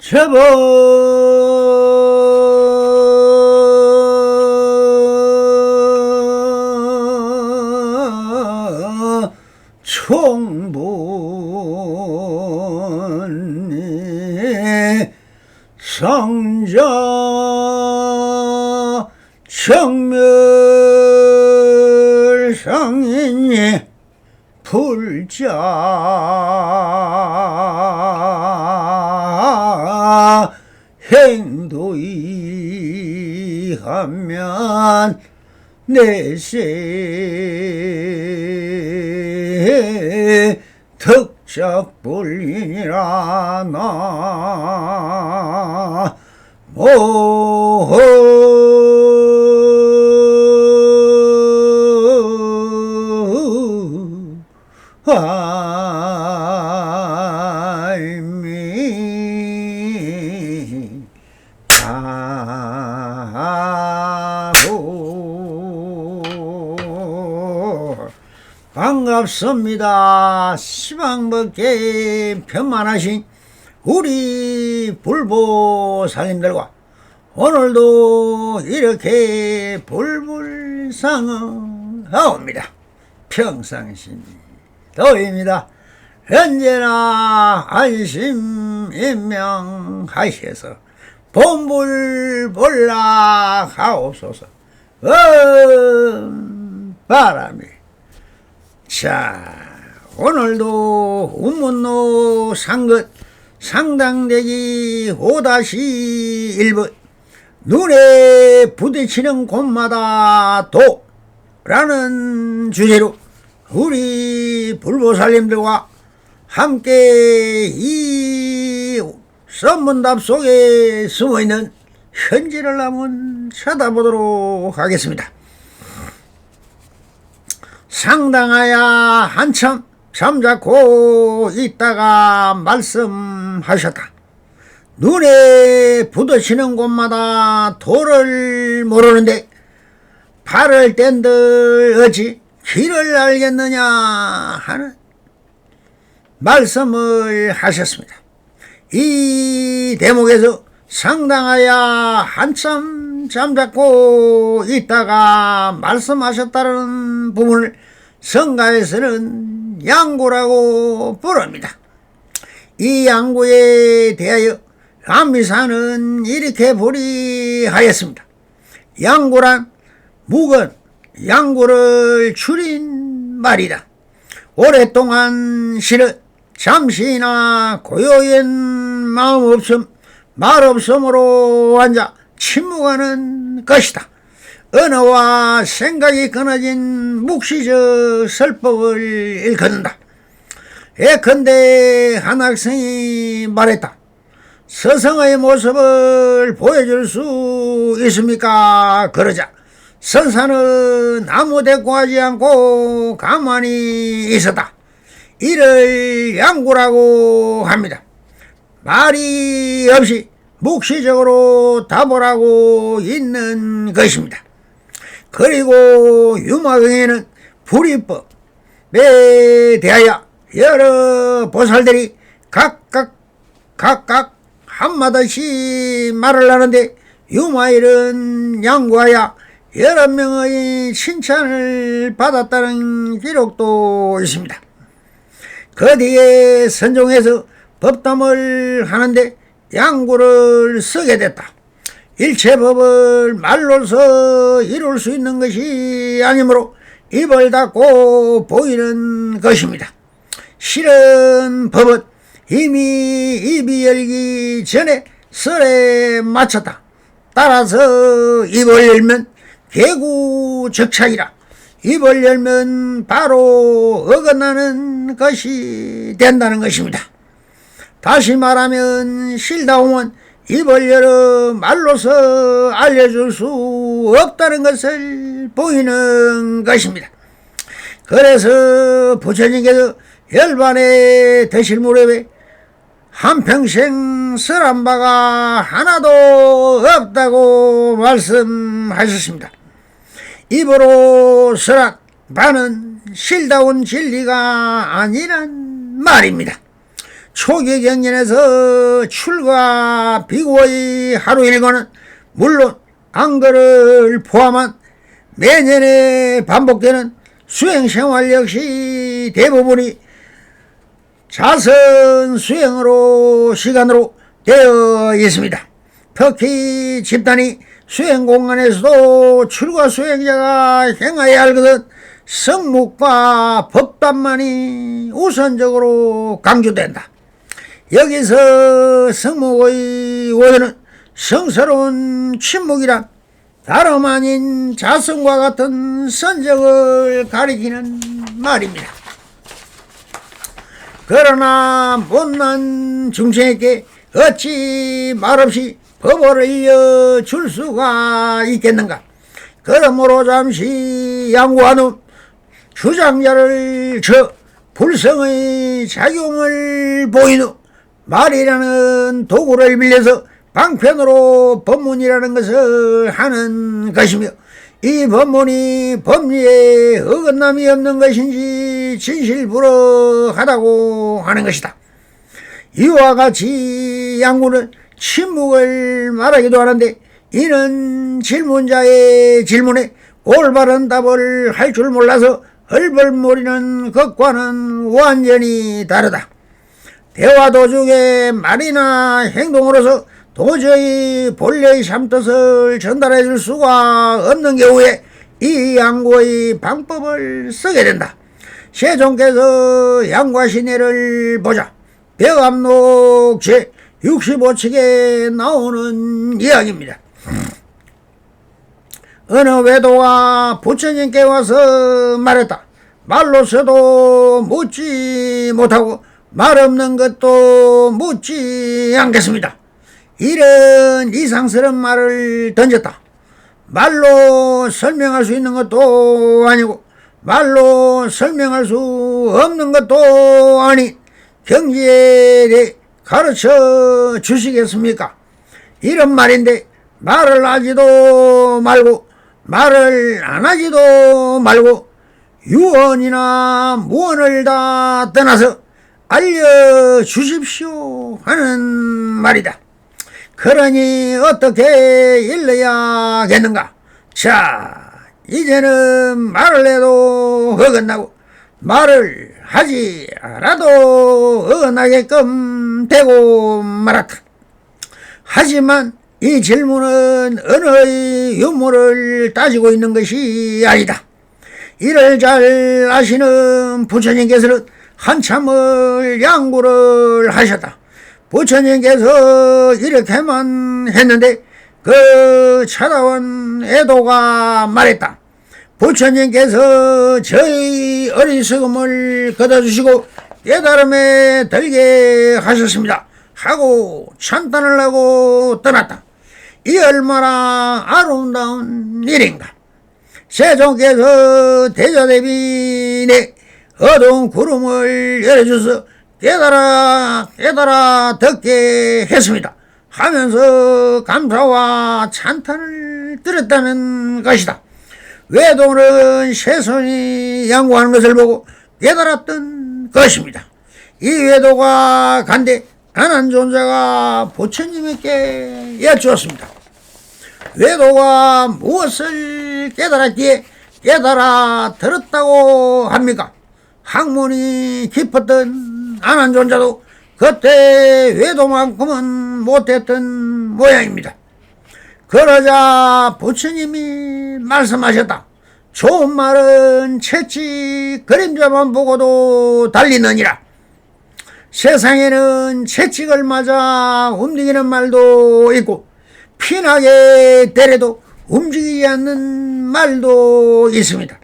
제법 총본이 성자 정멸성인이 불자 행도이 하면 내세 덕작불이라 나 아이미 아고 반갑습니다. 시방벗게 편만하신 우리 불보살님들과 오늘도 이렇게 불불상응하옵니다. 평상심도입니다. 언제나 안심인명하셔서 본불볼락하옵소서. 바람이. 자, 오늘도 운문로 상긋 상당대기 5-1번 눈에 부딪히는 곳마다 도라는 주제로 우리 불보살님들과 함께 이 선문답 속에 숨어있는 현지를 한번 찾아보도록 하겠습니다. 상당하야 한참 잠자코 있다가 말씀하셨다. 눈에 부딪히는 곳마다 도를 모르는데 발을 뗀들 어찌 길을 알겠느냐 하는 말씀을 하셨습니다. 이 대목에서 상당하야 한참 잠자코 있다가 말씀하셨다는 부분을 성가에서는 양구라고 부릅니다. 이 양구에 대하여 암미사는 이렇게 불이하였습니다. 양구란 묵은 양구를 줄인 말이다. 오랫동안 실은 잠시나 고요한 마음 없음 말 없음으로 앉아 침묵하는 것이다. 언어와 생각이 끊어진 묵시적 설법을 일컫는다. 예컨대 한 학생이 말했다. 서성의 모습을 보여줄 수 있습니까? 그러자 선사는 아무 대꾸하지 않고 가만히 있었다. 이를 양구라고 합니다. 말이 없이 묵시적으로 답을 하고 있는 것입니다. 그리고 유마경에는 불이법에 대하여 여러 보살들이 각각 한마디씩 말을 하는데 유마일은 양구하여 여러 명의 칭찬을 받았다는 기록도 있습니다. 그 뒤에 선종에서 법담을 하는데 양구를 쓰게 됐다. 일체법을 말로서 이룰 수 있는 것이 아니므로 입을 닫고 보이는 것입니다. 실은 법은 이미 입이 열기 전에 설에 마쳤다. 따라서 입을 열면 개구적착이라 입을 열면 바로 어긋나는 것이 된다는 것입니다. 다시 말하면 실다움은 입을 열어 말로서 알려줄 수 없다는 것을 보이는 것입니다. 그래서 부처님께서 열반에 드실 무렵에 한평생 설한 바가 하나도 없다고 말씀하셨습니다. 입으로 설한 바는 실다운 진리가 아니란 말입니다. 초기 경전에서 출가 비고의 하루 일과는 물론 안거를 포함한 매년에 반복되는 수행생활 역시 대부분이 자선 수행으로 시간으로 되어 있습니다. 특히 집단이 수행 공간에서도 출가 수행자가 행해야 할 것은 성묵과 법단만이 우선적으로 강조된다. 여기서 성묵의 원인은 성스러운 침묵이란 다름 아닌 자성과 같은 선적을 가리키는 말입니다. 그러나 못난 중생에게 어찌 말없이 법을 알려줄 수가 있겠는가. 그러므로 잠시 양보한 후 주장자를 저 불성의 작용을 보인 후 말이라는 도구를 빌려서 방편으로 법문이라는 것을 하는 것이며, 이 법문이 법리에 어긋남이 없는 것인지 진실불허하다고 하는 것이다. 이와 같이 양구는 침묵을 말하기도 하는데, 이는 질문자의 질문에 올바른 답을 할 줄 몰라서 얼벌무리는 것과는 완전히 다르다. 대화 도중에 말이나 행동으로서 도저히 본래의 참뜻을 전달해 줄 수가 없는 경우에 이 양구의 방법을 쓰게 된다. 세종께서 양과신해를 보자 백암록 제 65칙에 나오는 이야기입니다. 어느 외도가 부처님께 와서 말했다. 말로서도 묻지 못하고 말 없는 것도 묻지 않겠습니다. 이런 이상스러운 말을 던졌다. 말로 설명할 수 있는 것도 아니고 말로 설명할 수 없는 것도 아닌 경지에 대해 가르쳐 주시겠습니까? 이런 말인데, 말을 하지도 말고 말을 안 하지도 말고 유언이나 무언을 다 떠나서 알려주십시오 하는 말이다. 그러니 어떻게 일러야겠는가? 자, 이제는 말을 해도 어긋나고 말을 하지 않아도 어긋나게끔 되고 말았다. 하지만 이 질문은 언어의 유무를 따지고 있는 것이 아니다. 이를 잘 아시는 부처님께서는 한참을 양구를 하셨다. 부처님께서 이렇게만 했는데 그 찾아온 애도가 말했다. 부처님께서 저희 어리석음을 걷어주시고 깨달음에 들게 하셨습니다 하고 찬탄을 하고 떠났다. 이 얼마나 아름다운 일인가. 세종께서 대자대비에 어두운 구름을 열어줘서 깨달아 듣게 했습니다 하면서 감사와 찬탄을 드렸다는 것이다. 외도는 세손이 양구하는 것을 보고 깨달았던 것입니다. 이 외도가 간데 안한 존자가 부처님께 여쭈었습니다. 외도가 무엇을 깨달았기에 깨달아 들었다고 합니까? 학문이 깊었던 안한 존자도 그때 외도만큼은 못했던 모양입니다. 그러자 부처님이 말씀하셨다. 좋은 말은 채찍 그림자만 보고도 달리느니라. 세상에는 채찍을 맞아 움직이는 말도 있고 피나게 때려도 움직이지 않는 말도 있습니다.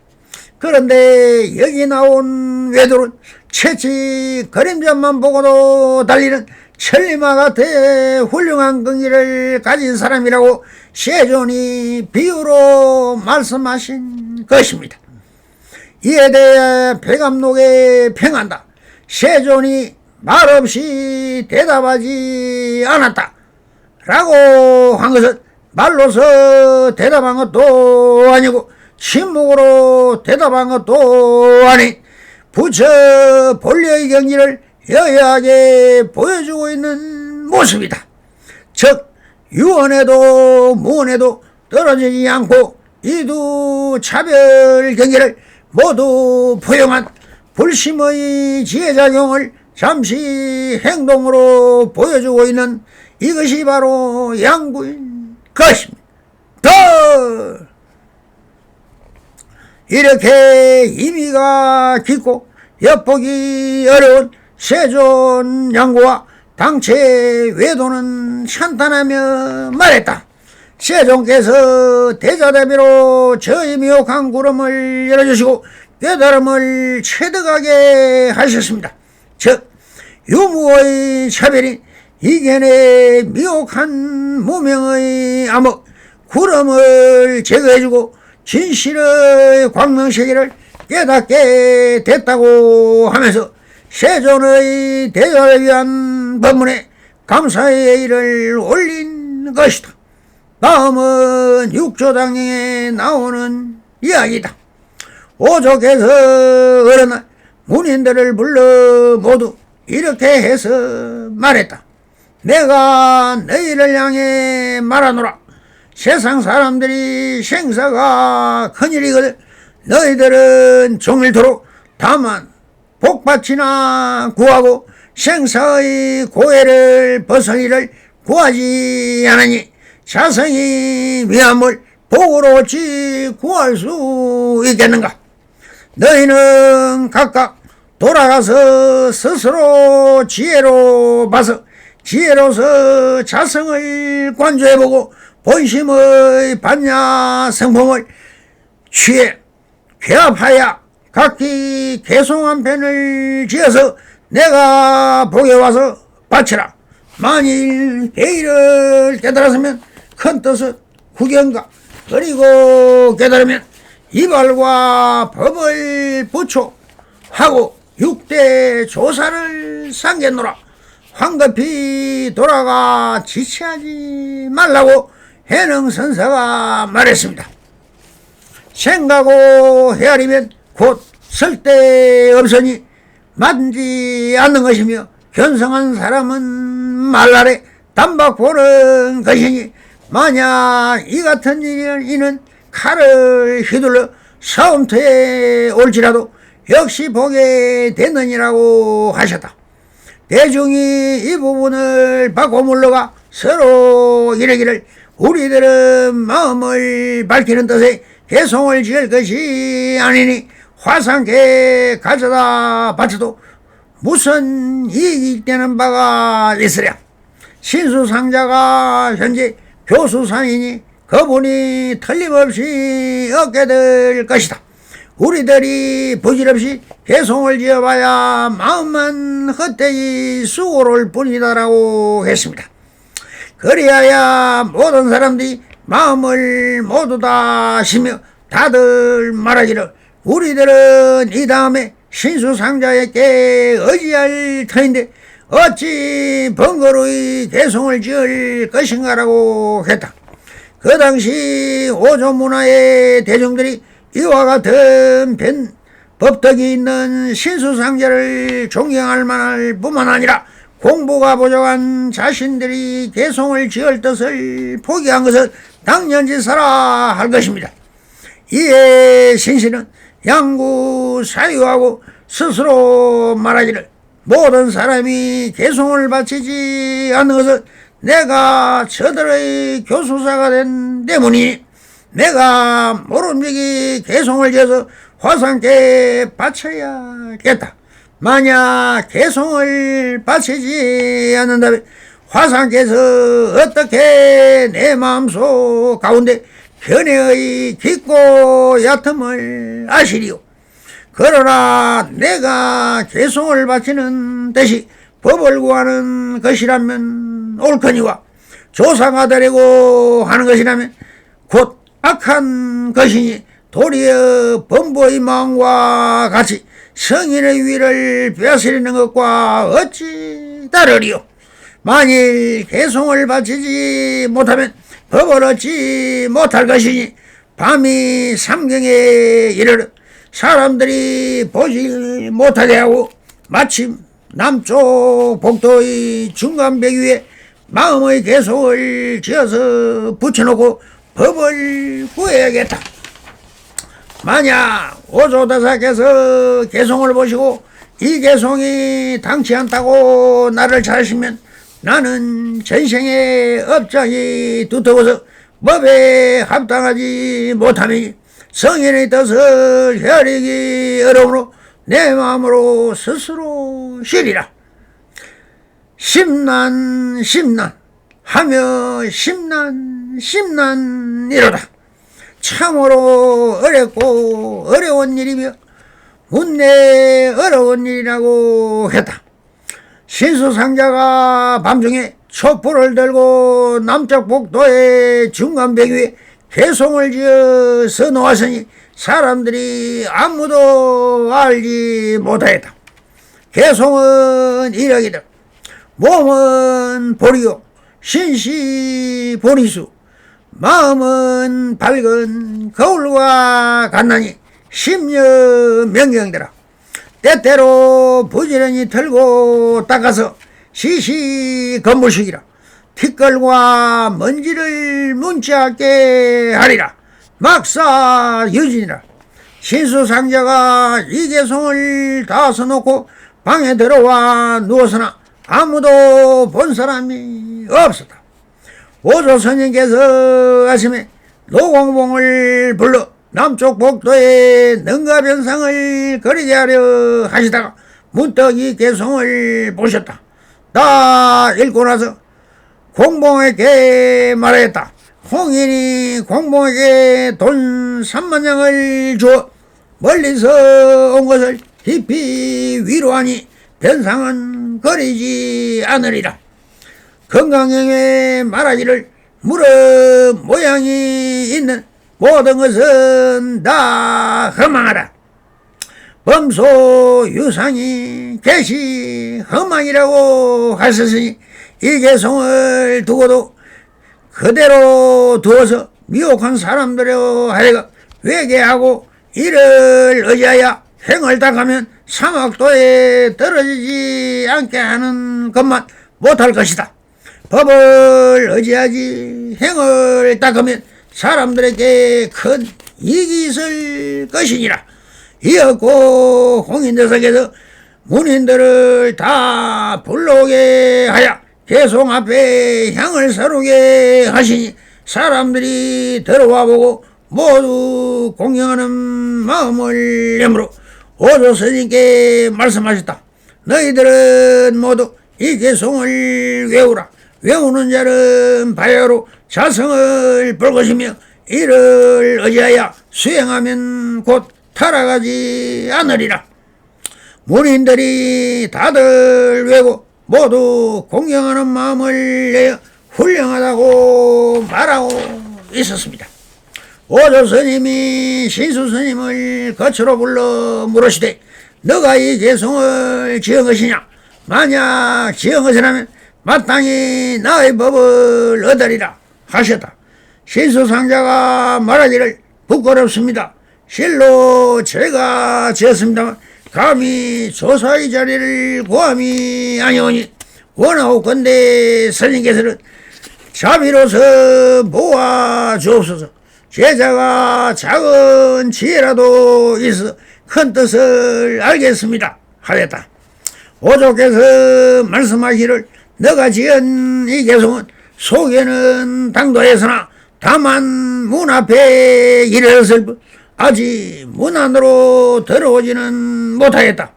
그런데 여기 나온 외도는 채찍 그림자만 보고도 달리는 천리마 같아 훌륭한 긍지를 가진 사람이라고 세존이 비유로 말씀하신 것입니다. 이에 대해 백암록에 평한다. 세존이 말없이 대답하지 않았다 라고 한 것은 말로서 대답한 것도 아니고 침묵으로 대답한 것도 아닌 부처 본래의 경지를 여야하게 보여주고 있는 모습이다. 즉 유언에도 무언에도 떨어지지 않고 이 두 차별 경계를 모두 포용한 불심의 지혜작용을 잠시 행동으로 보여주고 있는 이것이 바로 양구인 것입니다. 이렇게 의미가 깊고 엿보기 어려운 세존 양구와 당체 외도는 찬탄하며 말했다. 세존께서 대자대비로 저희 미혹한 구름을 열어주시고 깨달음을 체득하게 하셨습니다. 즉 유무의 차별인 이견의 미혹한 무명의 암흑 구름을 제거해주고 진실의 광명세계를 깨닫게 됐다고 하면서 세존의 대자를 위한 법문에 감사의 예의를 올린 것이다. 다음은 육조당령에 나오는 이야기다. 오족에서 어느 날 문인들을 불러 모두 이렇게 해서 말했다. 내가 너희를 향해 말하노라. 세상 사람들이 생사가 큰일이거든. 너희들은 종일토록 다만 복받치나 구하고 생사의 고해를 벗어니를 구하지 않으니 자성이 미함을 복으로 어찌 구할 수 있겠는가. 너희는 각각 돌아가서 스스로 지혜로 봐서 지혜로서 자성을 관조해보고 본심의 반야 성품을 취해 괴합하여 각기 개송 한 편을 지어서 내가 복에 와서 바치라. 만일 대의를 깨달았으면 큰 뜻은 구경가 그리고 깨달으면 이발과 법을 부초하고 6대 조사를 상겠노라. 황급히 돌아가 지체하지 말라고 해능선사가 말했습니다. 생가고 헤아리면 곧 쓸데없으니 맞지 않는 것이며 견성한 사람은 말날에 단박 보는 것이니 만약 이 같은 이는 칼을 휘둘러 싸움터에 올지라도 역시 보게 되느니라고 하셨다. 대중이 이 부분을 받고 물러가 서로 이르기를 우리들은 마음을 밝히는 뜻에 개송을 지을 것이 아니니 화상께 가져다 바쳐도 무슨 이익이 되는 바가 있으랴. 신수상자가 현재 교수상이니 그분이 틀림없이 얻게 될 것이다. 우리들이 부질없이 개송을 지어봐야 마음만 헛되이 수고를 뿐이다라고 했습니다. 그리하여 모든 사람들이 마음을 모두 다 쉬며 다들 말하기를 우리들은 이 다음에 신수상자에게 의지할 터인데 어찌 번거로이 개송을 지을 것인가라고 했다. 그 당시 오조문화의 대중들이 이와 같은 법덕이 있는 신수상자를 존경할 만할 뿐만 아니라 공부가 부족한 자신들이 개송을 지을 뜻을 포기한 것은 당연지사라 할 것입니다. 이에 신씨는 양구 사유하고 스스로 말하기를 모든 사람이 개송을 바치지 않는 것은 내가 저들의 교수사가 된 때문이니 내가 모름지기 개송을 지어서 화상께 바쳐야겠다. 만약 개송을 바치지 않는다면 화상께서 어떻게 내 마음속 가운데 견해의 깊고 얕음을 아시리요. 그러나 내가 개송을 바치는 뜻이 법을 구하는 것이라면 옳거니와 조사가 되려고 하는 것이라면 곧 악한 것이니 도리어 범부의 마음과 같이 성인의 위를 빼앗으려는 것과 어찌 다르리요. 만일 개송을 바치지 못하면 법을 얻지 못할 것이니 밤이 삼경에 이르러 사람들이 보지 못하게 하고 마침 남쪽 복도의 중간벽 위에 마음의 개송을 지어서 붙여놓고 법을 구해야겠다. 만약 오조대사께서 개송을 보시고 이 개송이 당치 않다고 나를 찾으시면 나는 전생의 업장이 두터워서 법에 합당하지 못하니 성인의 뜻을 헤아리기 어려우므로 내 마음으로 스스로 쉬리라. 심난 하며 심난이로다. 참으로 어렵고 어려운 일이며 문내 어려운 일이라고 했다. 신수상자가 밤중에 촛불을 들고 남쪽 복도의 중간벽 위에 개송을 지어서 놓았으니 사람들이 아무도 알지 못하였다. 개송은 이러기다. 몸은 보리요 신시 보리수, 마음은 밝은 거울과 같나니 심려 명경되라. 때때로 부지런히 털고 닦아서 시시 건물식이라. 티끌과 먼지를 묻지 않게 하리라. 막사 유진이라. 신수상자가 이 개송을 다 써놓고 방에 들어와 누웠으나 아무도 본 사람이 없었다. 오조스님께서 아침에 노공봉을 불러 남쪽 복도에 능가변상을 거리게 하려 하시다가 문득 이 개송을 보셨다. 다 읽고 나서 공봉에게 말하였다. 홍인이 공봉에게 돈 30,000냥을 주어 멀리서 온 것을 깊이 위로하니 변상은 거리지 않으리라. 건강형에 말하기를 무릎 모양이 있는 모든 것은 다 허망하다. 범소 유상이 개시 허망이라고 하셨으니 이 개송을 두고도 그대로 두어서 미혹한 사람들의 하여가 회개하고 이를 의지하여 행을 닦으면 사막도에 떨어지지 않게 하는 것만 못할 것이다. 법을 의지하지 행을 닦으면 사람들에게 큰 이익이 있을 것이니라. 이었고 홍인대사께서 문인들을 다 불러오게 하여 개송 앞에 향을 서르게 하시니 사람들이 들어와 보고 모두 공경하는 마음을 내므로 오조스님께 말씀하셨다. 너희들은 모두 이 개송을 외우라. 외우는 자는 바야로 자성을 볼 것이며 이를 의지하여 수행하면 곧 타락하지 않으리라. 문인들이 다들 외고 모두 공경하는 마음을 내어 훌륭하다고 말하고 있었습니다. 오조스님이 신수스님을 거처로 불러 물으시되 너가 이 개송을 지은 것이냐? 만약 지은 것이라면 마땅히 나의 법을 얻으리라 하셨다. 신수상자가 말하기를 부끄럽습니다. 실로 제가 지었습니다만 감히 조사의 자리를 구함이 아니오니 원하옵건대 스님께서는 자비로서 모아 주옵소서. 제자가 작은 지혜라도 있어 큰 뜻을 알겠습니다 하였다. 오조께서 말씀하기를 너가 지은 이 개송은 속에는 당도했으나 다만 문 앞에 이르렀을 뿐 아직 문 안으로 들어오지는 못하였다.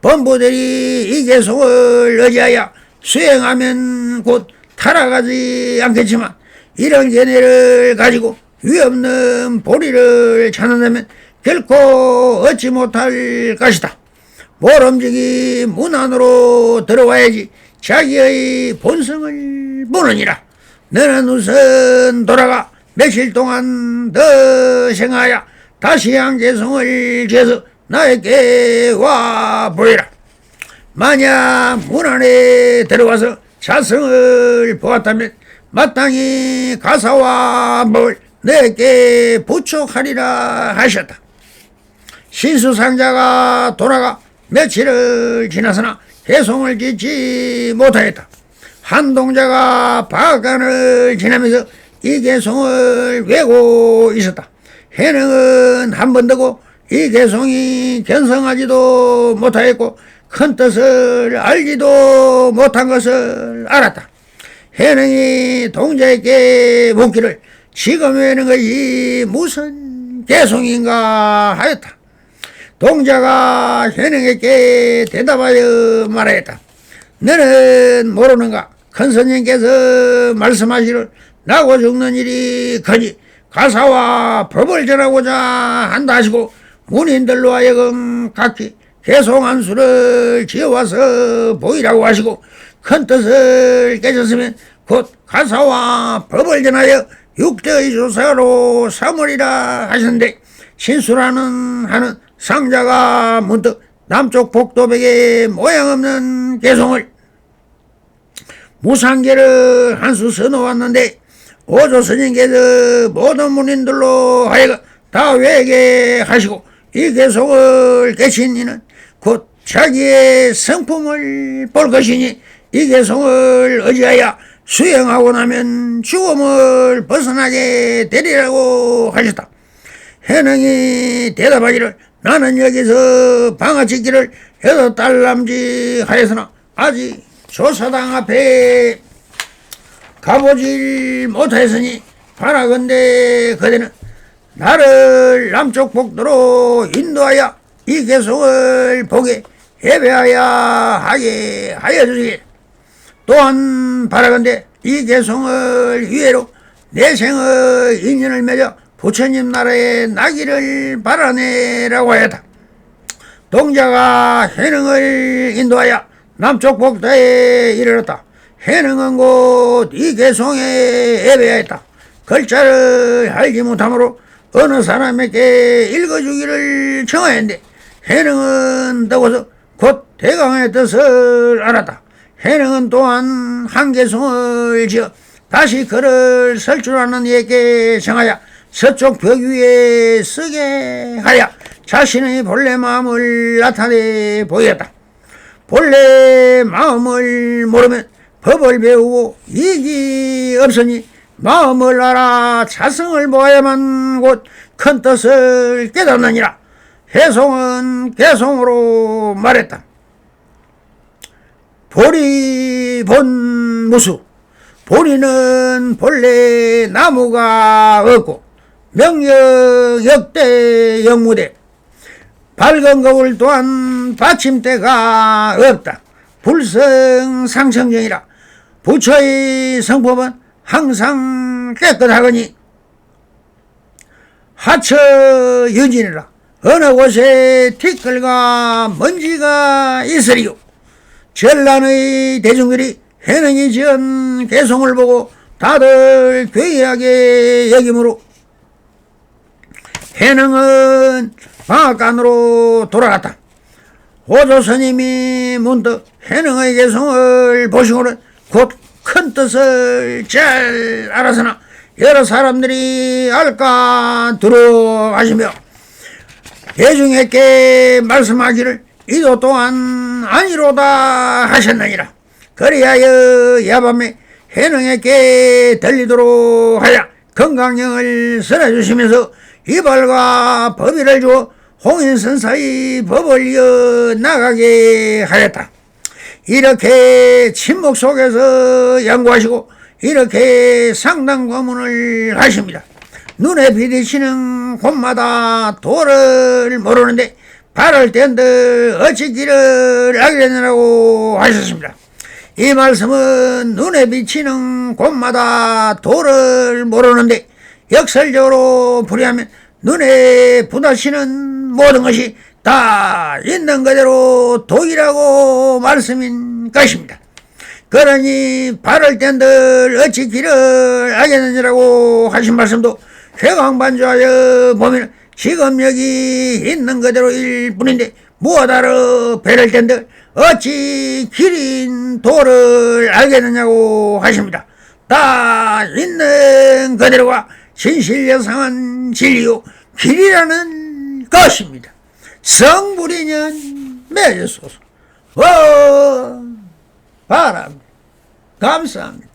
범부들이 이 개송을 의지하여 수행하면 곧 타락하지 않겠지만 이런 견해를 가지고 위없는 보리를 찾는다면 결코 얻지 못할 것이다. 모름지기 문 안으로 들어와야지 자기의 본성을 보느니라. 너는 우선 돌아가 며칠 동안 더 생하여 다시 한 개송을 지어서 나에게 와 보이라. 만약 문 안에 들어와서 자성을 보았다면 마땅히 가사와 법을 내게 부축하리라 하셨다. 신수상자가 돌아가 며칠을 지나서나 개송을 짓지 못하였다. 한 동자가 박간을 지나면서 이 개송을 외고 있었다. 해능은 한 번 더고 이 개송이 견성하지도 못하였고 큰 뜻을 알지도 못한 것을 알았다. 해능이 동자에게 묻기를 지금 외는 것이 무슨 개송인가 하였다. 동자가 해능에게 대답하여 말하였다. 너는 모르는가? 큰 스님께서 말씀하시를 나고 죽는 일이 커지 가사와 법을 전하고자 한다 하시고 문인들로 하여금 각기 개송한 수를 지어와서 보이라고 하시고 큰 뜻을 깨졌으면 곧 가사와 법을 전하여 육대의 조사로 삼으리라 하시는데 신수라는 하는 상자가 문득 남쪽 복도벽에 모양 없는 개송을 무상계를 한 수 써놓았는데 오조 스님께서 모든 문인들로 하여금 다 외게 하시고 이 개송을 깨친 이는 곧 자기의 성품을 볼 것이니 이 개송을 의지하여 수행하고 나면 죽음을 벗어나게 되리라고 하셨다. 해능이 대답하기를 나는 여기서 방아짓기를 8달 남짓 하였으나 아직 조사당 앞에 가보질 못하였으니 바라건대 그대는 나를 남쪽 복도로 인도하여 이 개송을 보게 예배하여 하게 하여 주시길. 또한 바라건대 이 개송을 위해로 내 생의 인연을 맺어 부처님 나라에 나기를 바라네라고 하였다. 동자가 해능을 인도하여 남쪽 복도에 이르렀다. 해능은 곧 이 개송에 예배하였다. 글자를 알지 못하므로 어느 사람에게 읽어주기를 청하였는데 해능은 더워서 곧 대강의 뜻을 알았다. 해능은 또한 한 개송을 지어 다시 글을 쓸 줄 아는 이에게 정하여 서쪽 벽 위에 쓰게 하여 자신의 본래 마음을 나타내 보였다. 본래 마음을 모르면 법을 배우고 이익이 없으니 마음을 알아 자성을 보아야만 곧 큰 뜻을 깨닫느니라. 해송은 개송으로 말했다. 보리 본무수. 보리는 본래 나무가 없고 명령 역대 영무대. 밝은 거울 또한 받침대가 없다. 불성상청정이라. 부처의 성법은 항상 깨끗하거니 하처윤진이라. 어느 곳에 티끌과 먼지가 있으리요. 전란의 대중들이 해능이 지은 개송을 보고 다들 괴이하게 여기므로 해능은 방앗간으로 돌아갔다. 오조 스님이 문득 해능의 개송을 보시고는 곧 큰 뜻을 잘 알아서나 여러 사람들이 알까 들어가시며 대중에게 말씀하기를 이도 또한 아니로다 하셨느니라. 그리하여 야밤에 해능에게 들리도록 하여 건강령을 써주시면서 이발과 법의를 주어 홍인선사의 법을 이어 나가게 하였다. 이렇게 침묵 속에서 연구하시고 이렇게 상담고문을 하십니다. 눈에 비딪히는 곳마다 도를 모르는데 발을 뗀들 어찌 길을 알겠느라고 하셨습니다. 이 말씀은 눈에 비치는 곳마다 도를 모르는데 역설적으로 풀이하면 눈에 부딪히는 모든 것이 다 있는 그대로 도이라고 말씀인 것입니다. 그러니 발을 뗀들 어찌 길을 알겠느냐라고 하신 말씀도 회광반주하여 보면 지금 여기 있는 그대로일 뿐인데 무엇하러 배를 뗀들 어찌 길인 도를 알겠느냐고 하십니다. 다 있는 그대로가 진실여상한 진리요 길이라는 것입니다. 성불이년 맺으소서. 바랍니다. 감사합니다.